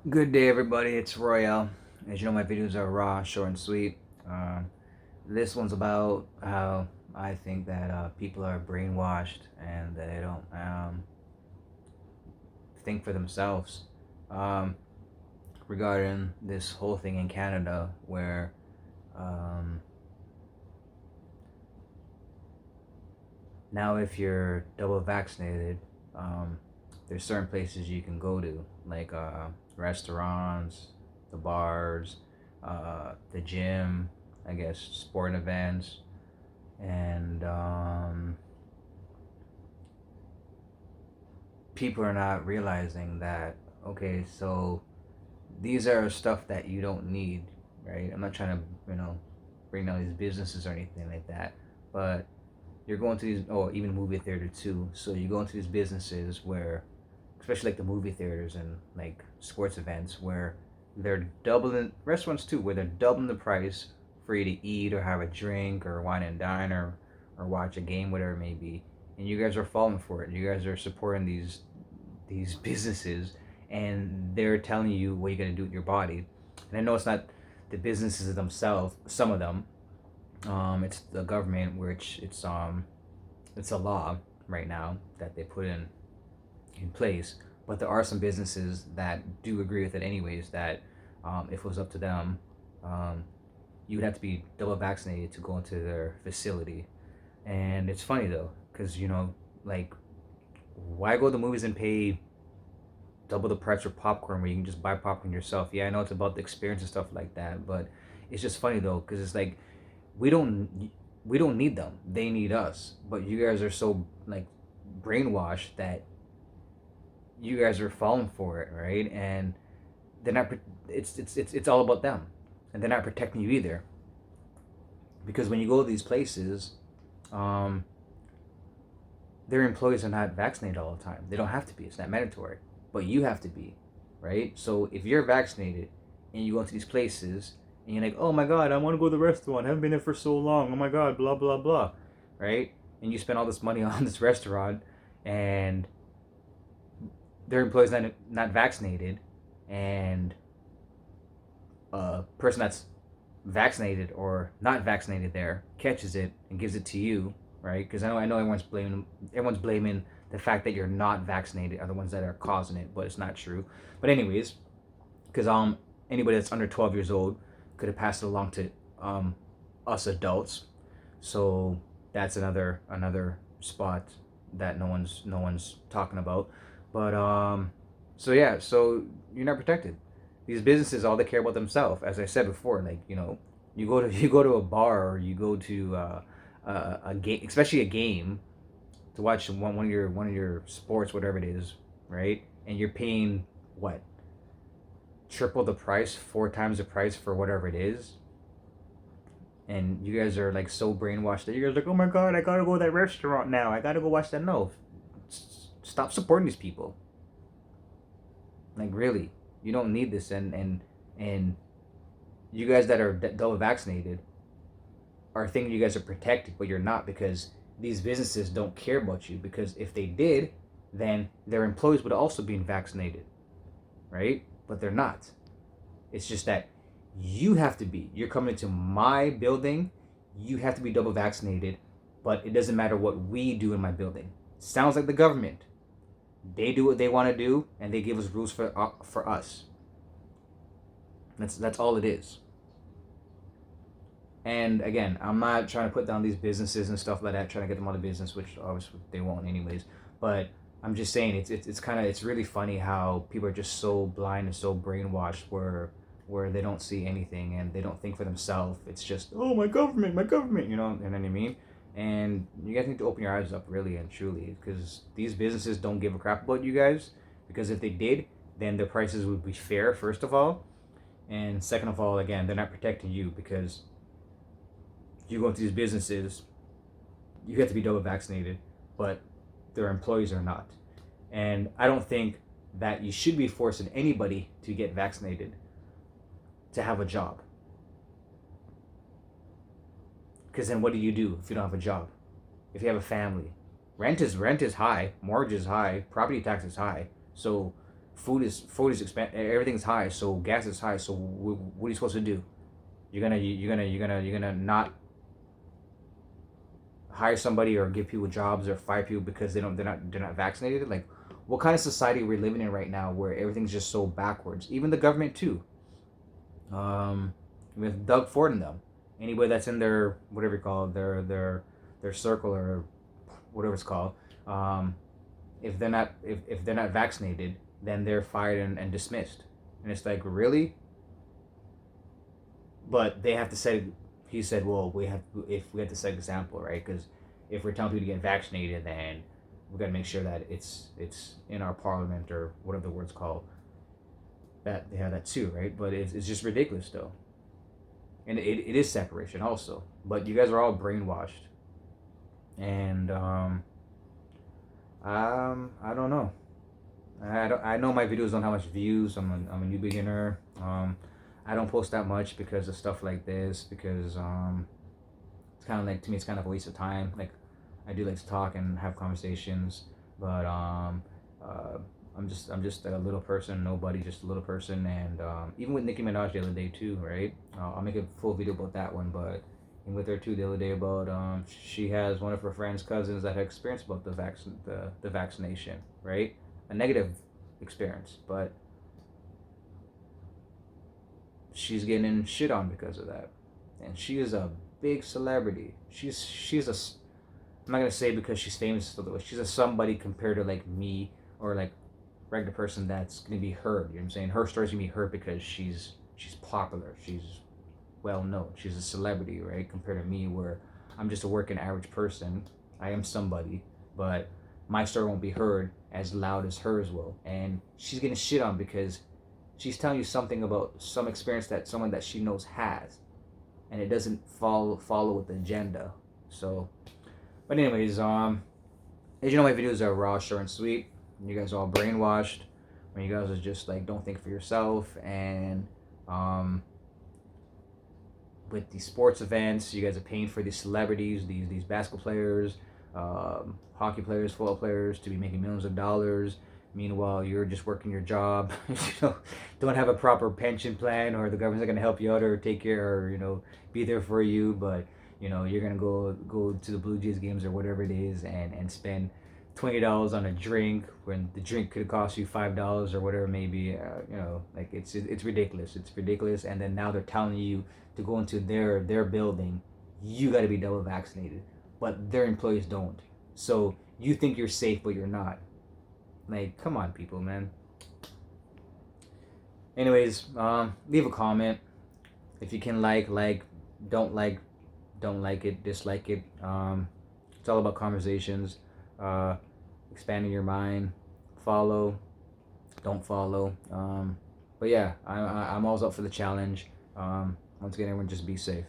Good day, everybody. It's Royale. As you know, my videos are raw, short, and sweet. Um, this one's about how I think that people are brainwashed and that they don't think for themselves. Um, Regarding this whole thing in Canada, where um, now if you're double vaccinated, um, there's certain places you can go to, like restaurants, the bars, the gym, I guess, sporting events, and people are not realizing that, okay, so these are stuff that you don't need, right? I'm not trying to, bring down these businesses or anything like that, but you're going to these, oh, even movie theater too. So you go into these businesses where, especially like the movie theaters and like sports events, where they're doubling, restaurants too, where they're doubling the price for you to eat or have a drink or wine and dine or watch a game, whatever it may be. And you guys are falling for it. You guys are supporting these businesses, and they're telling you what you're gonna do with your body. And I know it's not the businesses themselves. Some of them, it's the government, which it's a law right now that they put in place. But there are some businesses that do agree with it anyways. That if it was up to them, um, you would have to be double vaccinated to go into their facility. And it's funny though, because like, why go to the movies and pay double the price for popcorn where you can just buy popcorn yourself? Yeah, I know it's about the experience and stuff like that, but it's just funny though, because it's like we don't we don't need them. They need us. But you guys are so like brainwashed that you guys are falling for it, right? And they're not. It's all about them, and they're not protecting you either. Because when you go to these places, um, their employees are not vaccinated all the time. They don't have to be. It's not mandatory, but you have to be, right? So if you're vaccinated and you go into these places and you're like, oh my god, I want to go to the restaurant. I haven't been there for so long. Oh my god, blah blah blah, right? And you spend all this money on this restaurant, and their employees not vaccinated, and a person that's vaccinated or not vaccinated there catches it and gives it to you, right? Because I know everyone's blaming the fact that you're not vaccinated are the ones that are causing it, but it's not true. But anyways, because anybody that's under 12 years old could have passed it along to um us adults, so that's another spot that no one's talking about. But so yeah, so you're not protected. These businesses, all they care about themselves. As I said before, like, you go to a bar, or you go to a game, especially a game, to watch one of your sports, whatever it is, right? And you're paying what, triple the price, four times the price for whatever it is. And you guys are like so brainwashed that you guys are like, oh my god, I gotta go to that restaurant now. I gotta go watch that. No, stop supporting these people. Like, really, you don't need this. And you guys that are double vaccinated are thinking you guys are protected, but you're not, because these businesses don't care about you. Because if they did, then their employees would also be vaccinated, right? But they're not. It's just that you have to be. You're coming into my building, you have to be double vaccinated, but it doesn't matter what we do in my building. Sounds like the government. They do what they want to do, and they give us rules for us. That's all it is. And again, I'm not trying to put down these businesses and stuff like that, trying to get them out of business, which obviously they won't anyways. But I'm just saying, it's kind of, it's really funny how people are just so blind and so brainwashed, where they don't see anything and they don't think for themselves. It's just, oh, my government, you know what I mean? And you guys need to open your eyes up, really and truly, because these businesses don't give a crap about you guys. Because if they did, then the prices would be fair, first of all, and second of all, again, they're not protecting you, because you go into these businesses, you have to be double vaccinated, but their employees are not. And I don't think that you should be forcing anybody to get vaccinated to have a job. Because then what do you do if you don't have a job? If you have a family, rent is high, mortgage is high, property tax is high. So everything's high, so gas is high. So what are you supposed to do? You're gonna not hire somebody or give people jobs or fire people because they're not vaccinated? Like, what kind of society we're living in right now where everything's just so backwards? Even the government too. Um, with Doug Ford and them, anybody that's in their whatever you call it, their circle or whatever it's called, um, if they're not vaccinated, then they're fired and dismissed. And it's like, really? But they have to set. He said, well, we have to set an example, right? Because if we're telling people to get vaccinated, then we got to make sure that it's in our parliament or whatever the word's called, that they have that too, right? But it's just ridiculous though, and it is separation also. But you guys are all brainwashed, and I don't know. I know my videos don't have much views. I'm a new beginner. I don't post that much because of stuff like this, because it's kind of like, to me, it's kind of a waste of time. Like, I do like to talk and have conversations, but uh, I'm just a little person, nobody, just a little person. And even with Nicki Minaj the other day too, right? I'll make a full video about that one, but and with her too the other day about she has one of her friends' cousins that had experience about the vaccination, right? A negative experience, but she's getting shit on because of that, and she is a big celebrity. She's a, I'm not gonna say because she's famous, she's a somebody compared to like me or like regular person that's gonna be heard. You know what I'm saying? Her story's gonna be heard because she's popular. She's well known. She's a celebrity, right? Compared to me, where I'm just a working average person. I am somebody, but my story won't be heard as loud as hers will. And she's getting shit on because she's telling you something about some experience that someone that she knows has, and it doesn't follow with the agenda. So, but anyways, as you know, my videos are raw, short, and sweet. You guys are all brainwashed. When you guys are just like, don't think for yourself. And with these sports events, you guys are paying for these celebrities, these basketball players, hockey players, football players to be making millions of dollars. Meanwhile, you're just working your job. You know, don't have a proper pension plan, or the government's not gonna help you out or take care, or be there for you. But you're gonna go to the Blue Jays games or whatever it is, and spend $20 on a drink when the drink could cost you $5 or whatever it may be. Like it's ridiculous. It's ridiculous. And then now they're telling you to go into their building, you got to be double vaccinated, but their employees don't. So you think you're safe, but you're not. Like, come on, people, man. Anyways, leave a comment if you can. Don't like, don't like it, dislike it. It's all about conversations, expanding your mind. Follow, don't follow. But yeah, I'm always up for the challenge. Once again, everyone, just be safe.